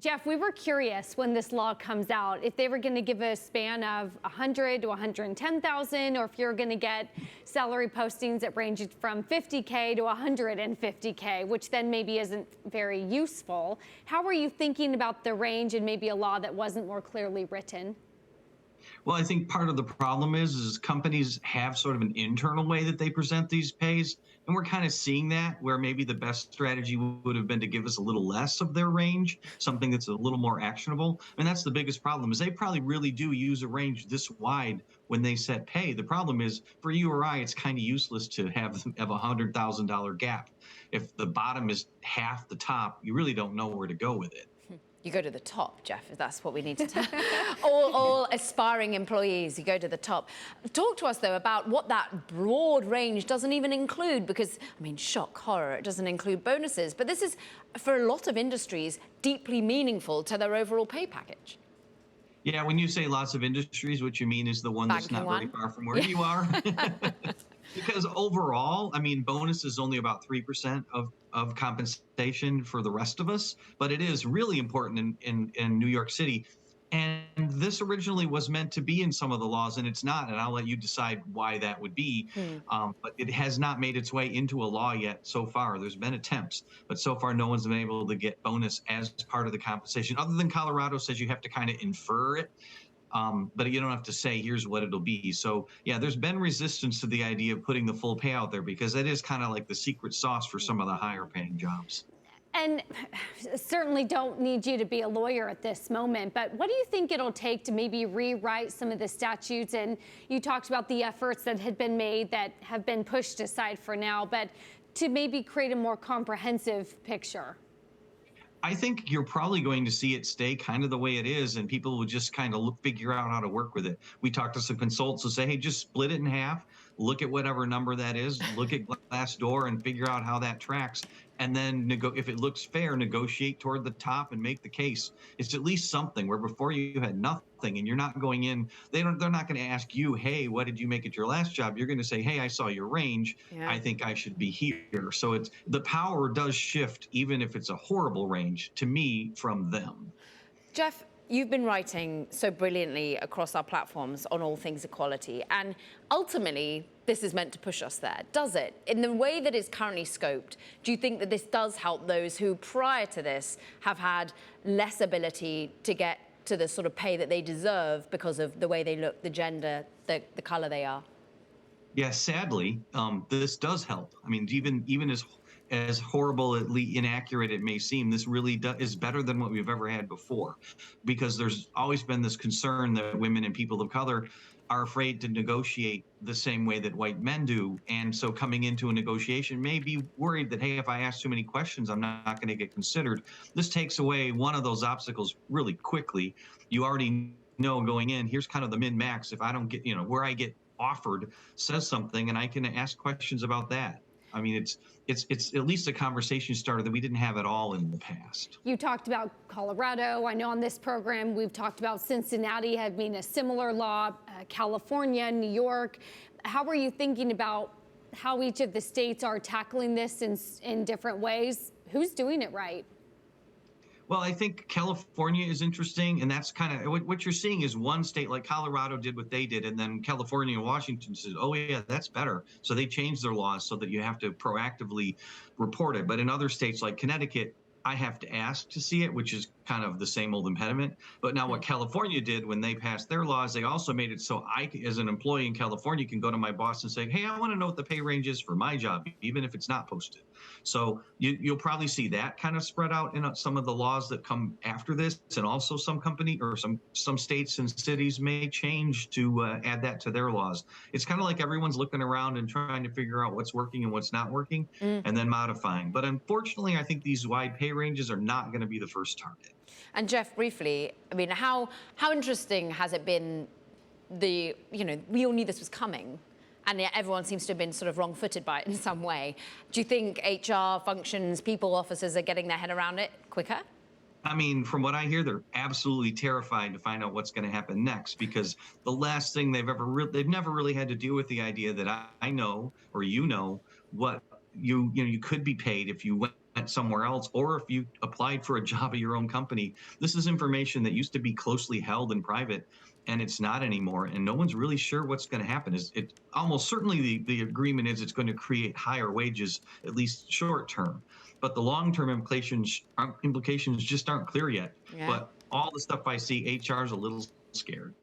Jeff, we were curious when this law comes out if they were going to give a span of 100 to 110,000, or if you're going to get salary postings that range from 50K to 150K, which then maybe isn't very useful. How were you thinking about the range and maybe a law that wasn't more clearly written? Well, I think part of the problem is companies have sort of an internal way that they present these pays. And we're kind of seeing that where maybe the best strategy would have been to give us a little less of their range, something that's a little more actionable. And that's the biggest problem is they probably really do use a range this wide when they set pay. The problem is for you or I, it's kind of useless to have a $100,000 gap. If the bottom is half the top, you really don't know where to go with it. You go to the top, Jeff, if that's what we need to tell. all aspiring employees, you go to the top. Talk to us, though, about what that broad range doesn't even include, because, I mean, shock, horror, it doesn't include bonuses. But this is, for a lot of industries, deeply meaningful to their overall pay package. Yeah, when you say lots of industries, what you mean is the one that's not very far from where you are. Because overall, I mean, bonus is only about 3% of compensation for the rest of us, but it is really important in New York City. And this originally was meant to be in some of the laws, and it's not. And I'll let you decide why that would be. But it has not made its way into a law yet so far. There's been attempts, but so far no one's been able to get bonus as part of the compensation, other than Colorado says you have to kind of infer it. But you don't have to say, here's what it'll be. So, yeah, there's been resistance to the idea of putting the full pay out there because it is kind of like the secret sauce for some of the higher paying jobs. And certainly don't need you to be a lawyer at this moment, but what do you think it'll take to maybe rewrite some of the statutes? And you talked about the efforts that had been made that have been pushed aside for now, but to maybe create a more comprehensive picture. I think you're probably going to see it stay kind of the way it is, and people will just kind of figure out how to work with it. We talked to some consultants who say, hey, just split it in half, look at whatever number that is, look at Glassdoor and figure out how that tracks. And then if it looks fair, negotiate toward the top and make the case. It's at least something where before you had nothing and you're not going in, they're not going to ask you, hey, what did you make at your last job? You're going to say, hey, I saw your range. Yeah. I think I should be here. So it's the power does shift, even if it's a horrible range, to me, from them. Jeff, you've been writing so brilliantly across our platforms on all things equality, and ultimately, this is meant to push us there, does it? In the way that it's currently scoped, do you think that this does help those who, prior to this, have had less ability to get to the sort of pay that they deserve because of the way they look, the gender, the color they are? Yeah, sadly, this does help. I mean, even as horrible, inaccurate it may seem, this really is better than what we've ever had before, because there's always been this concern that women and people of color are afraid to negotiate the same way that white men do. And so coming into a negotiation may be worried that, hey, if I ask too many questions, I'm not going to get considered. This takes away one of those obstacles really quickly. You already know going in, here's kind of the min-max. If I don't get, where I get offered says something, and I can ask questions about that. I mean, it's at least a conversation starter that we didn't have at all in the past. You talked about Colorado. I know on this program we've talked about Cincinnati having a similar law, California, New York. How are you thinking about how each of the states are tackling this in different ways? Who's doing it right? Well, I think California is interesting, and that's kind of what you're seeing is one state like Colorado did what they did, and then California and Washington said, oh, yeah, that's better. So they changed their laws so that you have to proactively report it. But in other states like Connecticut, I have to ask to see it, which is kind of the same old impediment. But now what California did when they passed their laws, they also made it so I, as an employee in California, can go to my boss and say, hey, I want to know what the pay range is for my job, even if it's not posted. So you'll probably see that kind of spread out in some of the laws that come after this. And also some states and cities may change to add that to their laws. It's kind of like everyone's looking around and trying to figure out what's working and what's not working and then modifying. But unfortunately, I think these wide pay ranges are not going to be the first target. And Jeff, briefly, I mean, how interesting has it been? We all knew this was coming, and yet everyone seems to have been sort of wrong-footed by it in some way. Do you think HR functions, people, officers are getting their head around it quicker? I mean, from what I hear, they're absolutely terrified to find out what's going to happen next, because the last thing they've never really had to deal with the idea that I know, or what you could be paid if you went somewhere else, or if you applied for a job at your own company. This is information that used to be closely held and private, and it's not anymore. And no one's really sure what's going to happen. Is it almost certainly the agreement is it's going to create higher wages, at least short term. But the long term implications just aren't clear yet. Yeah. But all the stuff I see, HR is a little scared.